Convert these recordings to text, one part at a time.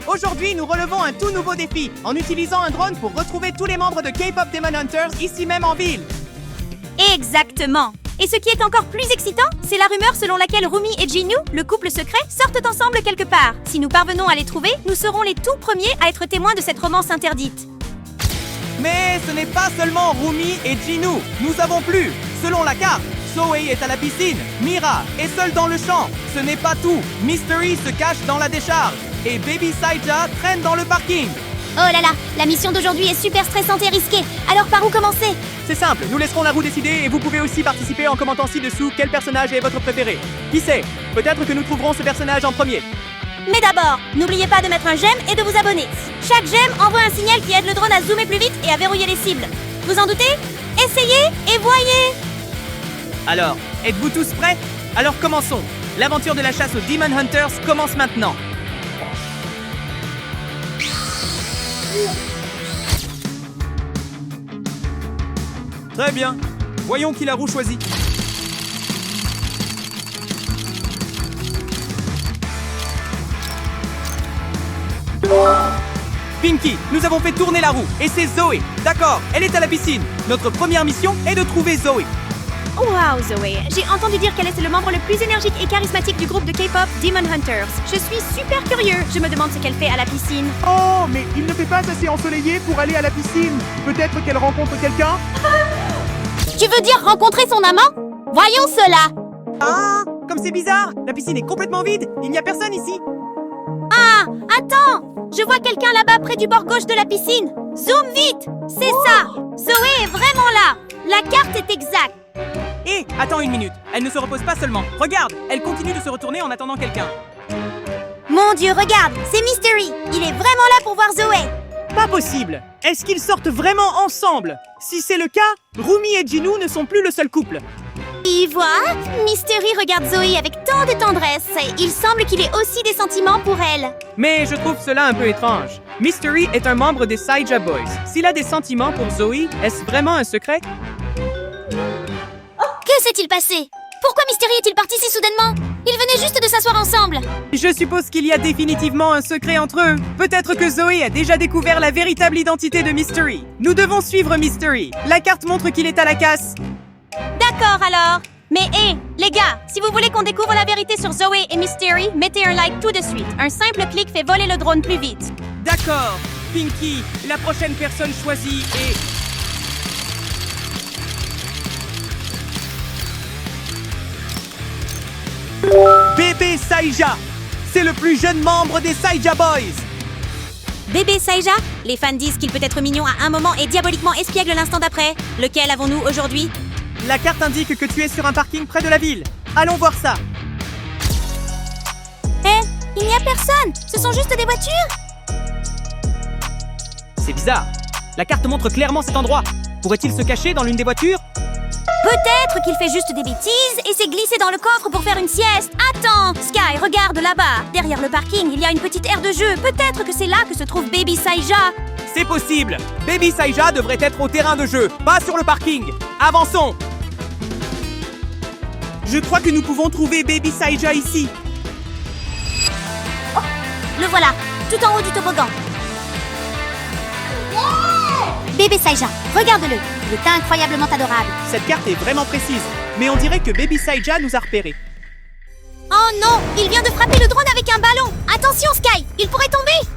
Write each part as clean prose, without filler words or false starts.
Aujourd'hui, nous relevons un tout nouveau défi en utilisant un drone pour retrouver tous les membres de K-Pop Demon Hunters ici même en ville. Exactement. Et ce qui est encore plus excitant, c'est la rumeur selon laquelle Rumi et Jinu, le couple secret, sortent ensemble quelque part. Si nous parvenons à les trouver, nous serons les tout premiers à être témoins de cette romance interdite. Mais ce n'est pas seulement Rumi et Jinu. Nous avons plus. Selon la carte, Zoe est à la piscine, Mira est seule dans le champ. Ce n'est pas tout. Mystery se cache dans la décharge et Baby Saija traîne dans le parking. Oh là là, la mission d'aujourd'hui est super stressante et risquée. Alors par où commencer? C'est simple, nous laisserons la roue décider et vous pouvez aussi participer en commentant ci-dessous quel personnage est votre préféré. Qui sait? Peut-être que nous trouverons ce personnage en premier. Mais d'abord, n'oubliez pas de mettre un j'aime et de vous abonner. Chaque j'aime envoie un signal qui aide le drone à zoomer plus vite et à verrouiller les cibles. Vous en doutez? Essayez et voyez! Alors, êtes-vous tous prêts? Alors commençons. L'aventure de la chasse aux Demon Hunters commence maintenant. Très bien. Voyons qui la roue choisit. Pinky, nous avons fait tourner la roue et c'est Zoé. D'accord, elle est à la piscine. Notre première mission est de trouver Zoé. Wow, Zoé, j'ai entendu dire qu'elle est le membre le plus énergique et charismatique du groupe de K-pop Demon Hunters. Je suis super curieux. Je me demande ce qu'elle fait à la piscine. Oh, mais il ne fait pas assez ensoleillé pour aller à la piscine. Peut-être qu'elle rencontre quelqu'un? Tu veux dire rencontrer son amant? Voyons cela. Ah, comme c'est bizarre. La piscine est complètement vide. Il n'y a personne ici. Ah, attends. Je vois quelqu'un là-bas près du bord gauche de la piscine. Zoom vite. C'est ça. Zoé est vraiment là. La carte est exacte. Hé, attends une minute. Elle ne se repose pas seulement. Regarde, elle continue de se retourner en attendant quelqu'un. Mon Dieu, regarde, c'est Mystery. Il est vraiment là pour voir Zoé. Pas possible. Est-ce qu'ils sortent vraiment ensemble? Si c'est le cas, Rumi et Jinu ne sont plus le seul couple. Y voit, Mystery regarde Zoé avec tant de tendresse. Il semble qu'il ait aussi des sentiments pour elle. Mais je trouve cela un peu étrange. Mystery est un membre des Saija Boys. S'il a des sentiments pour Zoé, est-ce vraiment un secret? Que s'est-il passé? Pourquoi Mystery est-il parti si soudainement? Ils venaient juste de s'asseoir ensemble. Je suppose qu'il y a définitivement un secret entre eux. Peut-être que Zoé a déjà découvert la véritable identité de Mystery. Nous devons suivre Mystery. La carte montre qu'il est à la casse. D'accord alors. Mais hé, les gars, si vous voulez qu'on découvre la vérité sur Zoé et Mystery, mettez un like tout de suite. Un simple clic fait voler le drone plus vite. D'accord. Pinky, la prochaine personne choisie est... Bébé Saija. C'est le plus jeune membre des Saija Boys. Bébé Saija? Les fans disent qu'il peut être mignon à un moment et diaboliquement espiègle l'instant d'après. Lequel avons-nous aujourd'hui? La carte indique que tu es sur un parking près de la ville. Allons voir ça. Hé, il n'y a personne. Ce sont juste des voitures. C'est bizarre. La carte montre clairement cet endroit. Pourrait-il se cacher dans l'une des voitures? Peut-être qu'il fait juste des bêtises et s'est glissé dans le coffre pour faire une sieste. Attends, Sky, regarde là-bas. Derrière le parking, il y a une petite aire de jeu. Peut-être que c'est là que se trouve Baby Saija. C'est possible. Baby Saija devrait être au terrain de jeu, pas sur le parking. Avançons. Je crois que nous pouvons trouver Baby Saija ici. Le voilà, tout en haut du toboggan. Bébé Saija, regarde-le. Il est incroyablement adorable. Cette carte est vraiment précise, mais on dirait que Baby Saija nous a repérés. Oh non, il vient de frapper le drone avec un ballon. Attention Sky, il pourrait tomber.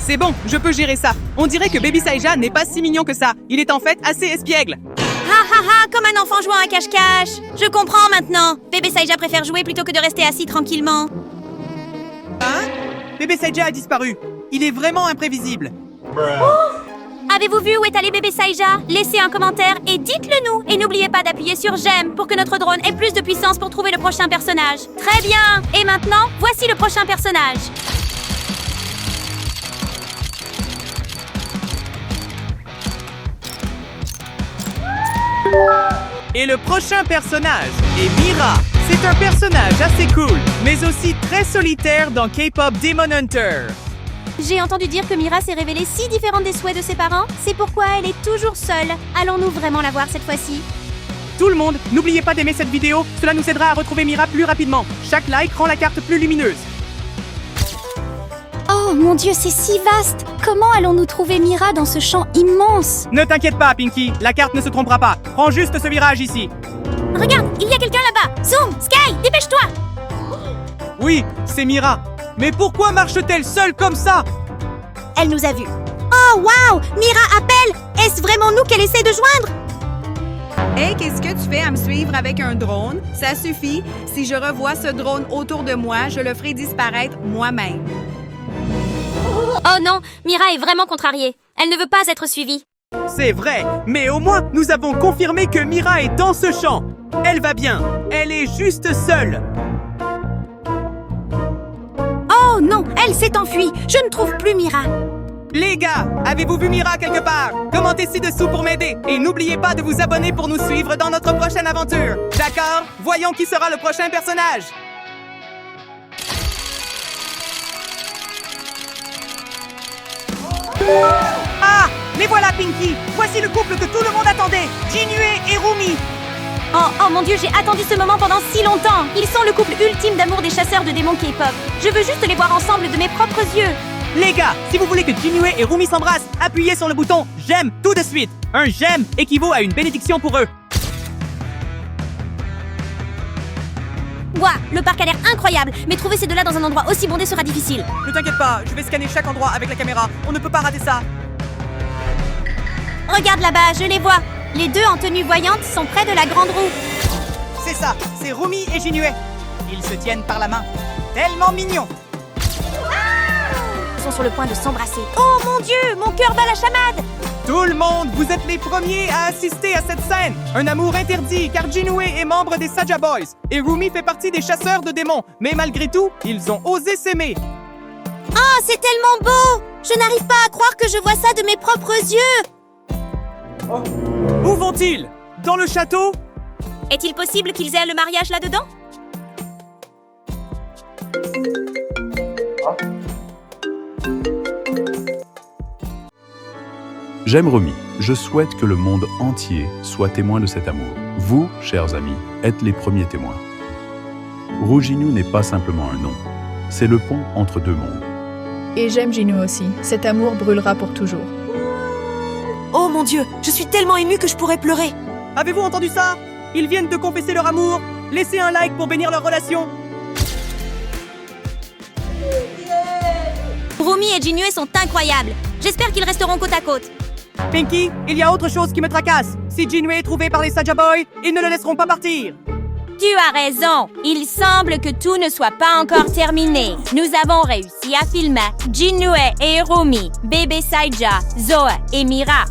C'est bon, je peux gérer ça. On dirait que Baby Saija n'est pas si mignon que ça. Il est en fait assez espiègle. Ha ha ha, comme un enfant jouant à cache-cache. Je comprends maintenant. Bébé Saija préfère jouer plutôt que de rester assis tranquillement. Hein? Bébé Saija a disparu. Il est vraiment imprévisible. Avez-vous vu où est allé Bébé Saija? Laissez un commentaire et dites-le nous. Et n'oubliez pas d'appuyer sur j'aime pour que notre drone ait plus de puissance pour trouver le prochain personnage. Très bien. Et maintenant, voici le prochain personnage. Et le prochain personnage est Mira. C'est un personnage assez cool, mais aussi très solitaire dans K-Pop Demon Hunter. J'ai entendu dire que Mira s'est révélée si différente des souhaits de ses parents. C'est pourquoi elle est toujours seule. Allons-nous vraiment la voir cette fois-ci? Tout le monde, n'oubliez pas d'aimer cette vidéo. Cela nous aidera à retrouver Mira plus rapidement. Chaque like rend la carte plus lumineuse. Oh, Oh mon Dieu, c'est si vaste! Comment allons-nous trouver Mira dans ce champ immense? Ne t'inquiète pas, Pinky, la carte ne se trompera pas. Prends juste ce virage ici. Regarde, il y a quelqu'un là-bas! Zoom! Sky, dépêche-toi! Oui, c'est Mira. Mais pourquoi marche-t-elle seule comme ça? Elle nous a vus. Oh wow! Mira appelle! Est-ce vraiment nous qu'elle essaie de joindre? Hey, qu'est-ce que tu fais à me suivre avec un drone? Ça suffit. Si je revois ce drone autour de moi, je le ferai disparaître moi-même. Oh non, Mira est vraiment contrariée. Elle ne veut pas être suivie. C'est vrai, mais au moins, nous avons confirmé que Mira est dans ce champ. Elle va bien. Elle est juste seule. Oh non, elle s'est enfuie. Je ne trouve plus Mira. Les gars, avez-vous vu Mira quelque part? Commentez ci-dessous pour m'aider. Et n'oubliez pas de vous abonner pour nous suivre dans notre prochaine aventure. D'accord? Voyons qui sera le prochain personnage. Ah! Les voilà, Pinky! Voici le couple que tout le monde attendait! Jinue et Rumi! Oh mon Dieu, j'ai attendu ce moment pendant si longtemps. Ils sont le couple ultime d'amour des chasseurs de démons K-pop. Je veux juste les voir ensemble de mes propres yeux. Les gars, si vous voulez que Jinue et Rumi s'embrassent, appuyez sur le bouton « J'aime » tout de suite. Un « j'aime » équivaut à une bénédiction pour eux. Ouah, le parc a l'air incroyable, mais trouver ces deux-là dans un endroit aussi bondé sera difficile. Ne t'inquiète pas, je vais scanner chaque endroit avec la caméra. On ne peut pas rater ça. Regarde là-bas, je les vois. Les deux en tenue voyante sont près de la grande roue. C'est ça, c'est Rumi et Jinue. Ils se tiennent par la main. Tellement mignons. Ils sont sur le point de s'embrasser. Oh mon Dieu, mon cœur bat la chamade. Tout le monde, vous êtes les premiers à assister à cette scène. Un amour interdit, car Jinue est membre des Saja Boys. Et Rumi fait partie des chasseurs de démons. Mais malgré tout, ils ont osé s'aimer. Oh, c'est tellement beau. Je n'arrive pas à croire que je vois ça de mes propres yeux. Où vont-ils? Dans le château? Est-il possible qu'ils aient le mariage là-dedans? J'aime Rumi. Je souhaite que le monde entier soit témoin de cet amour. Vous, chers amis, êtes les premiers témoins. Rouginou n'est pas simplement un nom. C'est le pont entre deux mondes. Et j'aime Jinue aussi. Cet amour brûlera pour toujours. Oh mon Dieu, je suis tellement émue que je pourrais pleurer. Avez-vous entendu ça? Ils viennent de confesser leur amour. Laissez un like pour bénir leur relation. Rumi et Jinue sont incroyables. J'espère qu'ils resteront côte à côte. Pinky, il y a autre chose qui me tracasse. Si Jinue est trouvé par les Saja Boys, ils ne le laisseront pas partir. Tu as raison. Il semble que tout ne soit pas encore terminé. Nous avons réussi à filmer Jinue et Rumi, bébé Saija, Zoe et Mira.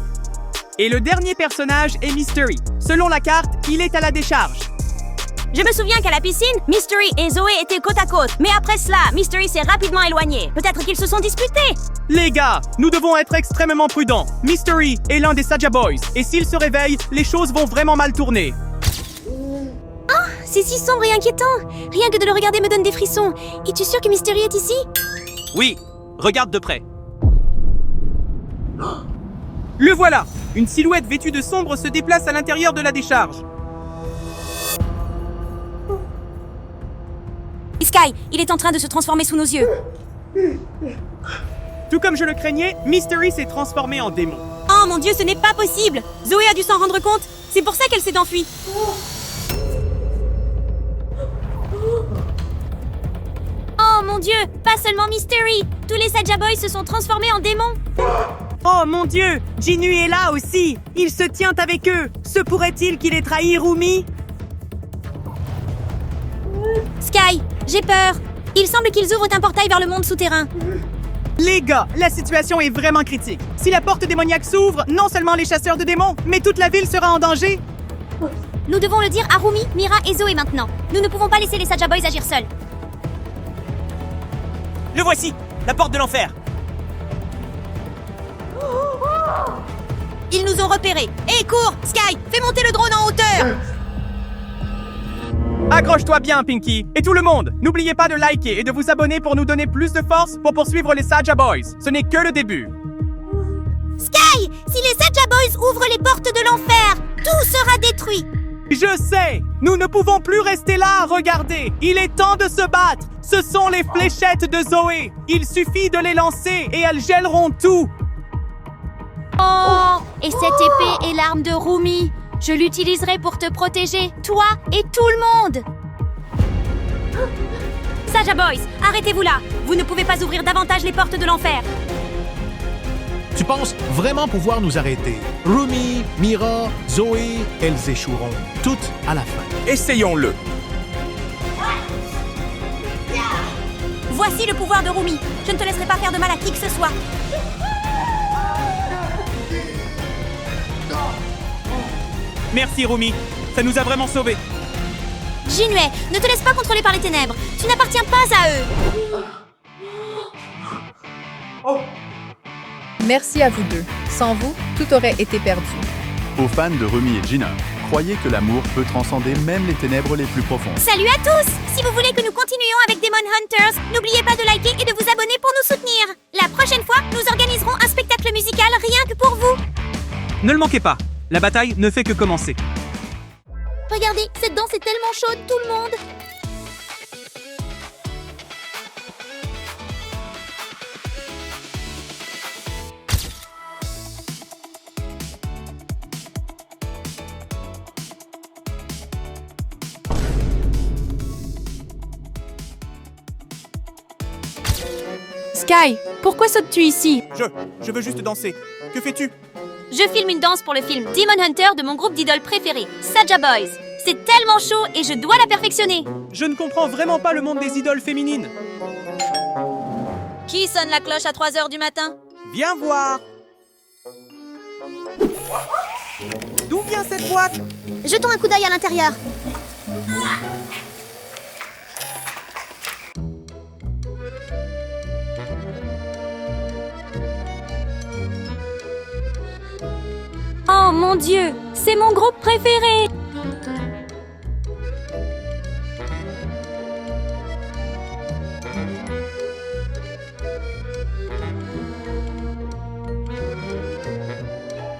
Et le dernier personnage est Mystery. Selon la carte, il est à la décharge. Je me souviens qu'à la piscine, Mystery et Zoé étaient côte à côte. Mais après cela, Mystery s'est rapidement éloigné. Peut-être qu'ils se sont disputés. Les gars, nous devons être extrêmement prudents. Mystery est l'un des Saja Boys. Et s'il se réveille, les choses vont vraiment mal tourner. C'est si sombre et inquiétant. Rien que de le regarder me donne des frissons. Es-tu sûr que Mystery est ici? Oui, regarde de près. Le voilà! Une silhouette vêtue de sombre se déplace à l'intérieur de la décharge. Sky, il est en train de se transformer sous nos yeux. Tout comme je le craignais, Mystery s'est transformé en démon. Oh mon Dieu, ce n'est pas possible. Zoé a dû s'en rendre compte. C'est pour ça qu'elle s'est enfuie. Oh mon Dieu, pas seulement Mystery. Tous les Saja Boys se sont transformés en démons. Oh mon Dieu, Jinue est là aussi. Il se tient avec eux. Se pourrait-il qu'il ait trahi Rumi? Sky, j'ai peur. Il semble qu'ils ouvrent un portail vers le monde souterrain. Les gars, la situation est vraiment critique. Si la porte démoniaque s'ouvre, non seulement les chasseurs de démons, mais toute la ville sera en danger. Nous devons le dire à Rumi, Mira et Zoé maintenant. Nous ne pouvons pas laisser les Saja Boys agir seuls. Le voici, la porte de l'enfer. Ils nous ont repérés. Hé, cours, Sky, fais monter le drone en hauteur. Accroche-toi bien, Pinky. Et tout le monde, n'oubliez pas de liker et de vous abonner pour nous donner plus de force pour poursuivre les Saja Boys. Ce n'est que le début. Sky, si les Saja Boys ouvrent les portes de l'enfer, tout sera détruit. Je sais, nous ne pouvons plus rester là à regarder. Il est temps de se battre. Ce sont les fléchettes de Zoé. Il suffit de les lancer et elles gèleront tout. Oh! Et cette épée est l'arme de Rumi. Je l'utiliserai pour te protéger, toi et tout le monde. Saja Boys, arrêtez-vous là. Vous ne pouvez pas ouvrir davantage les portes de l'enfer. Tu penses vraiment pouvoir nous arrêter? Rumi, Mira, Zoé, elles échoueront toutes à la fin. Essayons-le. Voici le pouvoir de Rumi. Je ne te laisserai pas faire de mal à qui que ce soit. Merci Rumi, ça nous a vraiment sauvés. Jinue, ne te laisse pas contrôler par les ténèbres. Tu n'appartiens pas à eux. Merci à vous deux. Sans vous, tout aurait été perdu. Aux fans de Rumi et Gina, croyez que l'amour peut transcender même les ténèbres les plus profondes. Salut à tous! Si vous voulez que nous continuions avec Demon Hunters, n'oubliez pas de liker et de vous abonner pour nous soutenir. La prochaine fois, nous organiserons un spectacle musical rien que pour vous. Ne le manquez pas, la bataille ne fait que commencer. Regardez, cette danse est tellement chaude, tout le monde. Sky, pourquoi sautes-tu ici? Je veux juste danser. Que fais-tu? Je filme une danse pour le film Demon Hunter de mon groupe d'idoles préféré, Saja Boys. C'est tellement chaud et je dois la perfectionner. Je ne comprends vraiment pas le monde des idoles féminines. Qui sonne la cloche à 3h du matin? Viens voir. D'où vient cette boîte? Jetons un coup d'œil à l'intérieur. Oh mon Dieu, c'est mon groupe préféré!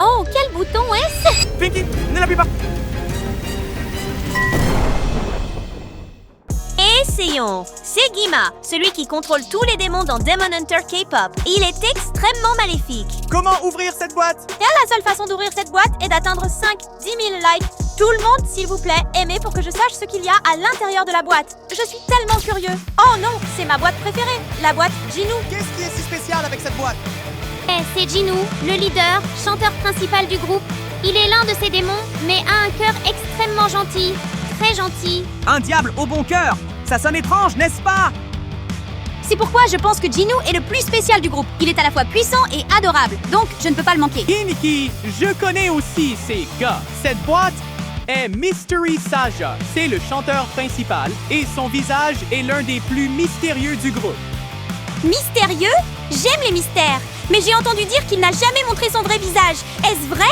Oh, quel bouton est-ce? Pinky, ne l'appuie pas. Essayons. C'est Guima, celui qui contrôle tous les démons dans Demon Hunter K-pop. Il est extrêmement maléfique. Comment ouvrir cette boîte? Et la seule façon d'ouvrir cette boîte est d'atteindre 5-10 000 likes. Tout le monde, s'il vous plaît, aimez pour que je sache ce qu'il y a à l'intérieur de la boîte. Je suis tellement curieux. Oh non, c'est ma boîte préférée, la boîte Jinu. Qu'est-ce qui est si spécial avec cette boîte? C'est Jinu, le leader, chanteur principal du groupe. Il est l'un de ces démons, mais a un cœur extrêmement gentil. Très gentil. Un diable au bon cœur. Ça sonne étrange, n'est-ce pas? C'est pourquoi je pense que Jinu est le plus spécial du groupe. Il est à la fois puissant et adorable, donc je ne peux pas le manquer. Pinky, je connais aussi ces gars. Cette boîte est Mystery Saja. C'est le chanteur principal et son visage est l'un des plus mystérieux du groupe. Mystérieux? J'aime les mystères. Mais j'ai entendu dire qu'il n'a jamais montré son vrai visage. Est-ce vrai?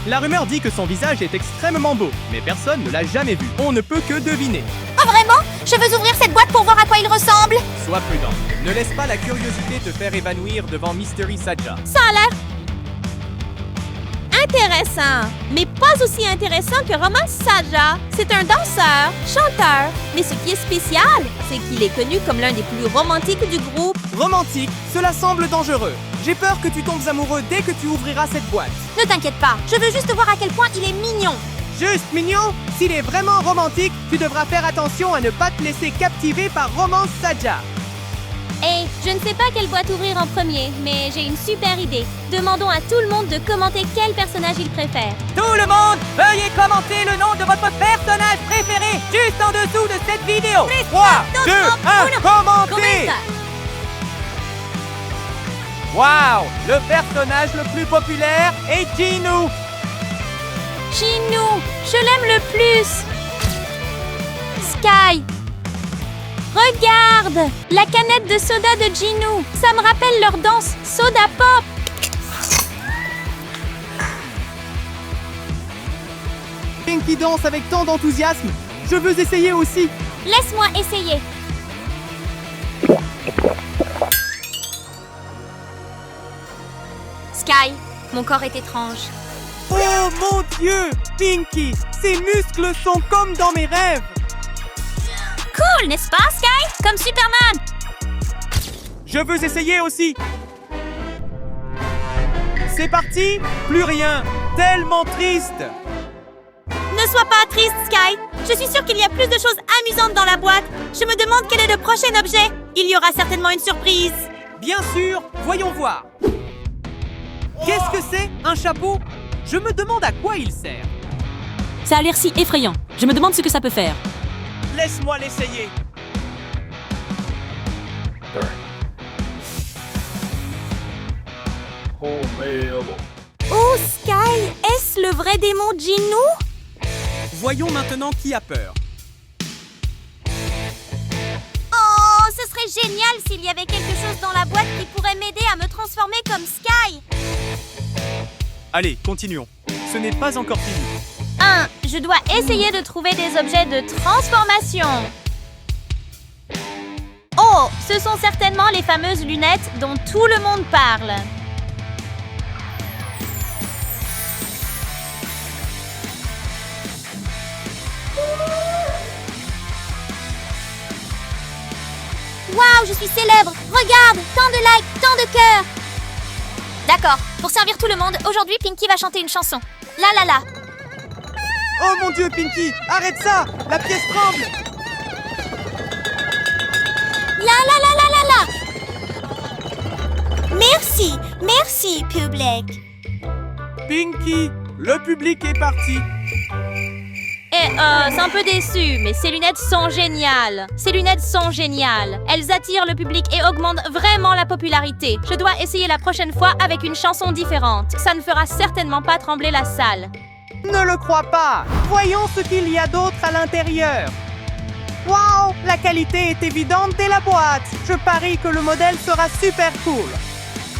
La rumeur dit que son visage est extrêmement beau, mais personne ne l'a jamais vu. On ne peut que deviner. Oh vraiment? Je veux ouvrir cette boîte pour voir à quoi il ressemble. Sois prudent. Ne laisse pas la curiosité te faire évanouir devant Mystery Saja. Ça a l'air intéressant, mais pas aussi intéressant que Roman Saja. C'est un danseur, chanteur, mais ce qui est spécial, c'est qu'il est connu comme l'un des plus romantiques du groupe. Romantique, cela semble dangereux. J'ai peur que tu tombes amoureux dès que tu ouvriras cette boîte. Ne t'inquiète pas, je veux juste voir à quel point il est mignon. Juste mignon? S'il est vraiment romantique, tu devras faire attention à ne pas te laisser captiver par Romance Saja. Hey, je ne sais pas quelle boîte ouvrir en premier, mais j'ai une super idée. Demandons à tout le monde de commenter quel personnage il préfère. Tout le monde, veuillez commenter le nom de votre personnage préféré juste en dessous de cette vidéo. 3, 2, 1, commentez! Wow! Le personnage le plus populaire est Jinu. Jinu, je l'aime le plus. Sky. Regarde! La canette de soda de Jinu. Ça me rappelle leur danse Soda Pop. Pinky danse avec tant d'enthousiasme. Je veux essayer aussi. Laisse-moi essayer. Sky, mon corps est étrange. Oh mon Dieu! Pinky, ces muscles sont comme dans mes rêves. Cool, n'est-ce pas, Sky? Comme Superman. Je veux essayer aussi. C'est parti. Plus rien. Tellement triste. Ne sois pas triste, Sky. Je suis sûre qu'il y a plus de choses amusantes dans la boîte. Je me demande quel est le prochain objet. Il y aura certainement une surprise. Bien sûr, voyons voir. Qu'est-ce que c'est, un chapeau? Je me demande à quoi il sert. Ça a l'air si effrayant. Je me demande ce que ça peut faire. Laisse-moi l'essayer. Oh, Sky, est-ce le vrai démon Jinoo? Voyons maintenant qui a peur. Oh, ce serait génial s'il y avait quelque chose dans la boîte qui pourrait m'aider à me transformer comme Sky. Allez, continuons. Ce n'est pas encore fini. 1. Je dois essayer de trouver des objets de transformation. Oh, ce sont certainement les fameuses lunettes dont tout le monde parle. Waouh, je suis célèbre! Regarde! Tant de likes, tant de cœurs! D'accord, pour servir tout le monde, aujourd'hui Pinky va chanter une chanson. La la la! Oh mon Dieu, Pinky! Arrête ça! La pièce tremble! La la la la la la! Merci, merci public! Pinky, le public est parti. C'est un peu déçu, mais ces lunettes sont géniales. Ces lunettes sont géniales. Elles attirent le public et augmentent vraiment la popularité. Je dois essayer la prochaine fois avec une chanson différente. Ça ne fera certainement pas trembler la salle. Ne le crois pas! Voyons ce qu'il y a d'autre à l'intérieur. Waouh! La qualité est évidente dès la boîte. Je parie que le modèle sera super cool.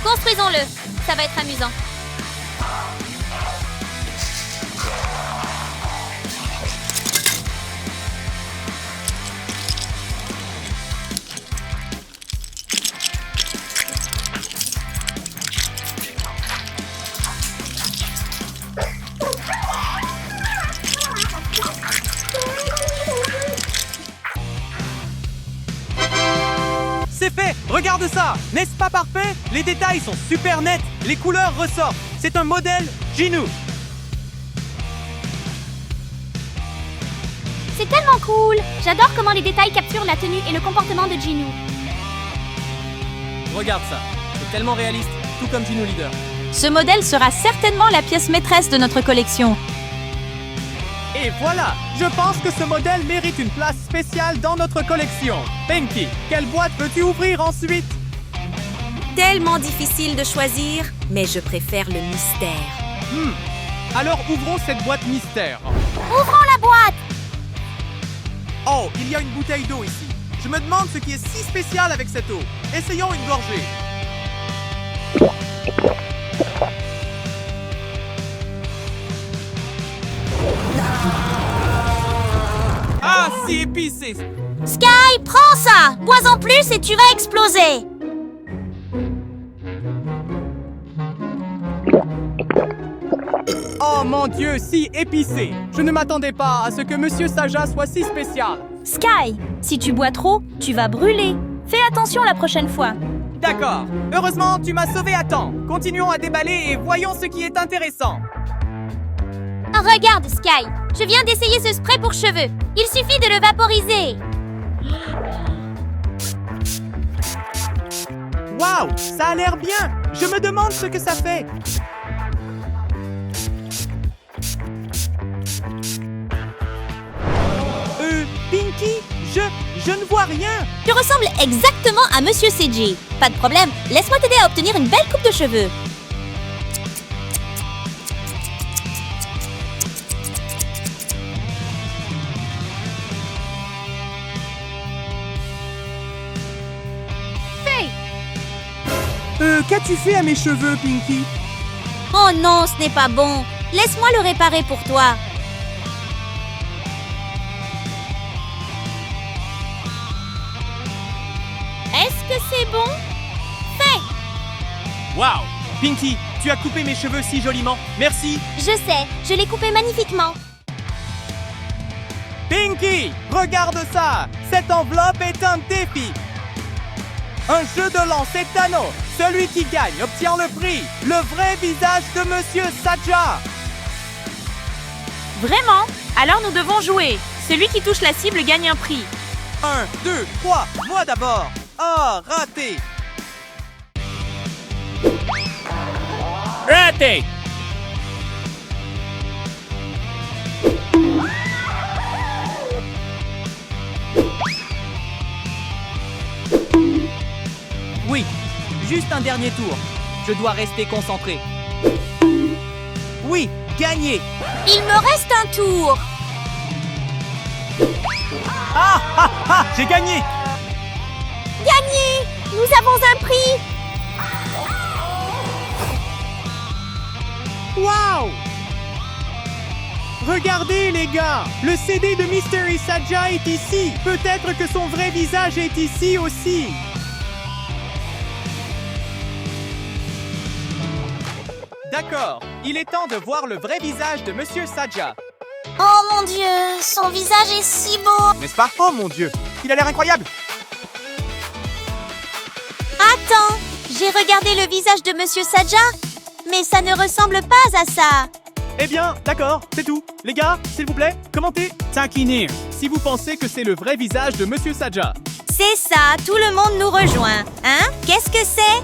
Construisons-le. Ça va être amusant. C'est fait! Regarde ça! N'est-ce pas parfait? Les détails sont super nets, les couleurs ressortent. C'est un modèle Jinoo. C'est tellement cool! J'adore comment les détails capturent la tenue et le comportement de Jinoo. Regarde ça. C'est tellement réaliste, tout comme Jinoo Leader. Ce modèle sera certainement la pièce maîtresse de notre collection. Et voilà! Je pense que ce modèle mérite une place spéciale dans notre collection. Pinky, quelle boîte veux-tu ouvrir ensuite? Tellement difficile de choisir, mais je préfère le mystère. Alors ouvrons cette boîte mystère. Ouvrons la boîte! Oh, il y a une bouteille d'eau ici. Je me demande ce qui est si spécial avec cette eau. Essayons une gorgée. Ah, si épicé! Sky, prends ça! Bois-en plus et tu vas exploser! Oh mon Dieu, si épicé! Je ne m'attendais pas à ce que Monsieur Saja soit si spécial. Sky, si tu bois trop, tu vas brûler. Fais attention la prochaine fois. D'accord. Heureusement, tu m'as sauvé à temps. Continuons à déballer et voyons ce qui est intéressant. Regarde, Sky, je viens d'essayer ce spray pour cheveux. Il suffit de le vaporiser. Waouh, ça a l'air bien. Je me demande ce que ça fait. Pinky, je ne vois rien. Tu ressembles exactement à Monsieur CJ. Pas de problème, laisse-moi t'aider à obtenir une belle coupe de cheveux. Qu'as-tu fait à mes cheveux, Pinky? Oh non, ce n'est pas bon. Laisse-moi le réparer pour toi. Est-ce que c'est bon? Fais! Waouh! Pinky, tu as coupé mes cheveux si joliment. Merci. Je sais, je l'ai coupé magnifiquement. Pinky, regarde ça! Cette enveloppe est un défi! Un jeu de lancer Thanos. Celui qui gagne obtient le prix. Le vrai visage de Monsieur Saja. Vraiment? Alors nous devons jouer. Celui qui touche la cible gagne un prix. 1, 2, 3, moi d'abord. Ah, raté. Raté. Oui, juste un dernier tour. Je dois rester concentré. Oui, gagné. Il me reste un tour. Ah, ah, ah, j'ai gagné. Gagné! Nous avons un prix. Waouh! Regardez, les gars! Le CD de Mystery Saja est ici! Peut-être que son vrai visage est ici aussi! D'accord, il est temps de voir le vrai visage de Monsieur Saja. Oh mon Dieu, son visage est si beau. N'est-ce pas? Oh mon Dieu, il a l'air incroyable. Attends, j'ai regardé le visage de Monsieur Saja, mais ça ne ressemble pas à ça. Eh bien, d'accord, c'est tout. Les gars, s'il vous plaît, commentez. Taquiner, si vous pensez que c'est le vrai visage de Monsieur Saja. C'est ça, tout le monde nous rejoint. Hein? Qu'est-ce que c'est?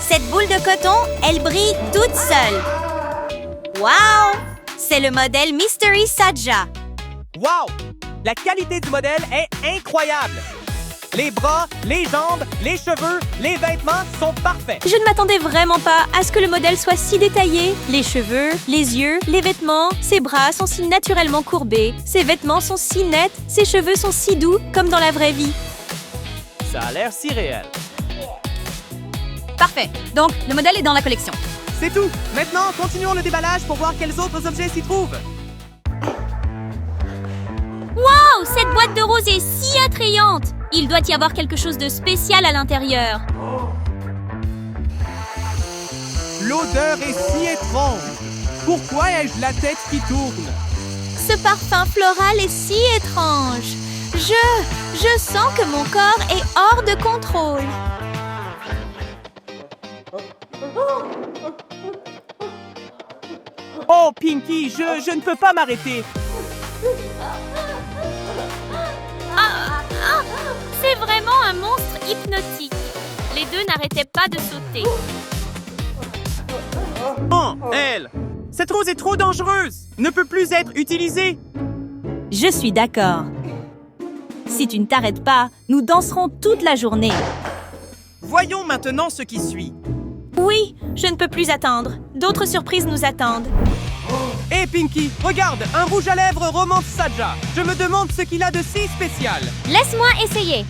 Cette boule de coton, elle brille toute seule. Waouh! C'est le modèle Mystery Saja. Waouh! La qualité du modèle est incroyable. Les bras, les jambes, les cheveux, les vêtements sont parfaits. Je ne m'attendais vraiment pas à ce que le modèle soit si détaillé. Les cheveux, les yeux, les vêtements, ses bras sont si naturellement courbés. Ses vêtements sont si nets, ses cheveux sont si doux, comme dans la vraie vie. Ça a l'air si réel. Parfait. Donc, le modèle est dans la collection. C'est tout. Maintenant, continuons le déballage pour voir quels autres objets s'y trouvent. Waouh! Cette boîte de rose est si attrayante. Il doit y avoir quelque chose de spécial à l'intérieur. L'odeur est si étrange. Pourquoi ai-je la tête qui tourne? Ce parfum floral est si étrange. Je sens que mon corps est hors de contrôle. Oh, Pinky, je ne peux pas m'arrêter. C'est vraiment un monstre hypnotique. Les deux n'arrêtaient pas de sauter. Oh, elle! Cette rose est trop dangereuse. Ne peut plus être utilisée. Je suis d'accord. Si tu ne t'arrêtes pas, nous danserons toute la journée. Voyons maintenant ce qui suit. Oui, je ne peux plus attendre. D'autres surprises nous attendent. Hé Pinky, regarde, un rouge à lèvres Romance Saja. Je me demande ce qu'il a de si spécial. Laisse-moi essayer.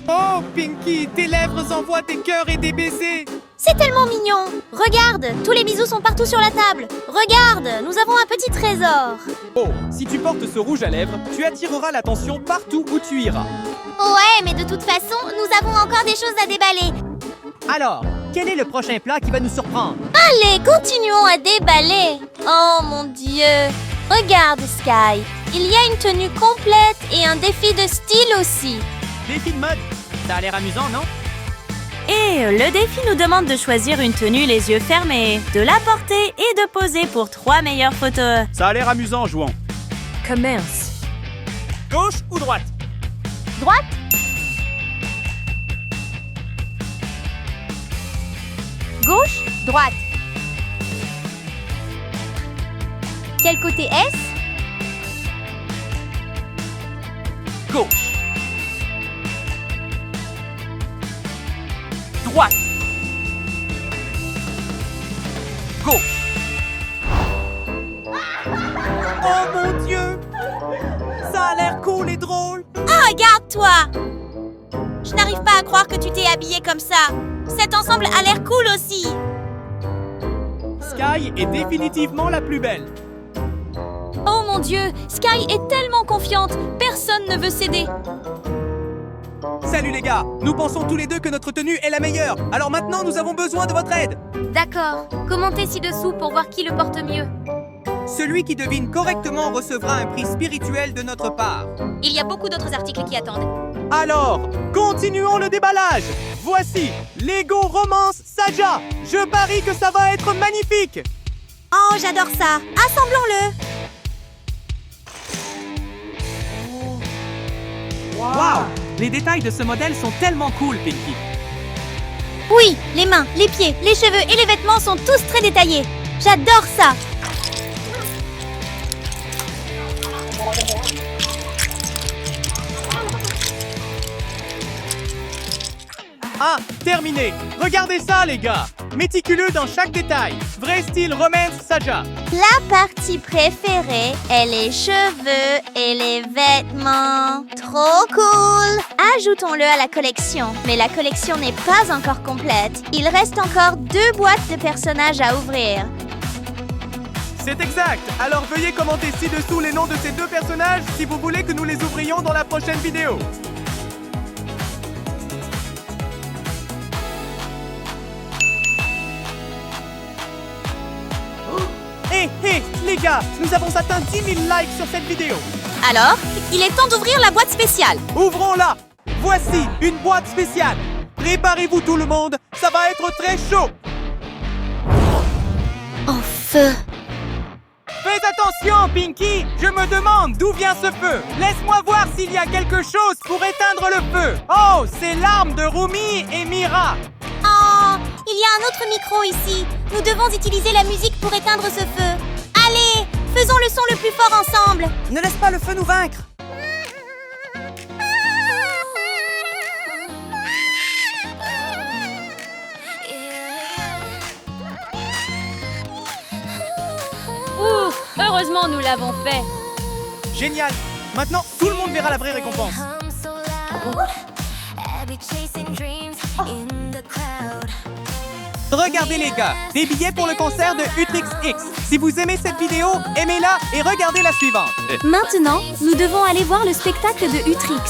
Oh Pinky, tes lèvres envoient des cœurs et des baisers. C'est tellement mignon. Regarde, tous les bisous sont partout sur la table. Regarde, nous avons un petit trésor. Oh, si tu portes ce rouge à lèvres, tu attireras l'attention partout où tu iras. Ouais, mais de toute façon, nous avons encore des choses à déballer. Alors, quel est le prochain plat qui va nous surprendre? Allez, continuons à déballer. Oh mon Dieu. Regarde, Sky. Il y a une tenue complète et un défi de style aussi. Défi de mode. Ça a l'air amusant, non? Et le défi nous demande de choisir une tenue les yeux fermés, de la porter et de poser pour 3 meilleures photos. Ça a l'air amusant, jouons. Commence. Gauche ou droite? Droite? Gauche, droite. Quel côté est-ce? Gauche. Droite. Gauche. Oh mon Dieu! Ça a l'air cool et drôle. Ah, regarde-toi! Je n'arrive pas à croire que tu t'es habillée comme ça. Cet ensemble a l'air cool aussi. Sky est définitivement la plus belle. Oh mon Dieu, Sky est tellement confiante. Personne ne veut céder. Salut les gars, nous pensons tous les deux que notre tenue est la meilleure. Alors maintenant, nous avons besoin de votre aide. D'accord. Commentez ci-dessous pour voir qui le porte mieux. Celui qui devine correctement recevra un prix spirituel de notre part. Il y a beaucoup d'autres articles qui attendent. Alors, continuons le déballage. Voici Lego Romance Saja. Je parie que ça va être magnifique. Oh, j'adore ça. Assemblons-le. Wow! Les détails de ce modèle sont tellement cool, Pinky. Oui, les mains, les pieds, les cheveux et les vêtements sont tous très détaillés. J'adore ça. Ah, terminé. Regardez ça, les gars. Méticuleux dans chaque détail. Vrai style Romance Saja. La partie préférée est les cheveux et les vêtements. Trop cool! Ajoutons-le à la collection. Mais la collection n'est pas encore complète. Il reste encore 2 boîtes de personnages à ouvrir. C'est exact. Alors veuillez commenter ci-dessous les noms de ces 2 personnages si vous voulez que nous les ouvrions dans la prochaine vidéo. Hé, les gars, nous avons atteint 10 000 likes sur cette vidéo. Alors, il est temps d'ouvrir la boîte spéciale. Ouvrons-la. Voici une boîte spéciale. Préparez-vous tout le monde, ça va être très chaud. En feu. Fais attention, Pinky. Je me demande d'où vient ce feu. Laisse-moi voir s'il y a quelque chose pour éteindre le feu. Oh, c'est l'arme de Rumi et Mira. Oh, il y a un autre micro ici. Nous devons utiliser la musique pour éteindre ce feu. Allez, faisons le son le plus fort ensemble. Ne laisse pas le feu nous vaincre. Ouh, heureusement nous l'avons fait. Génial. Maintenant, tout le monde verra la vraie récompense. Regardez les gars, des billets pour le concert de UtrixX. Si vous aimez cette vidéo, aimez-la et regardez la suivante. Maintenant, nous devons aller voir le spectacle de Utrix.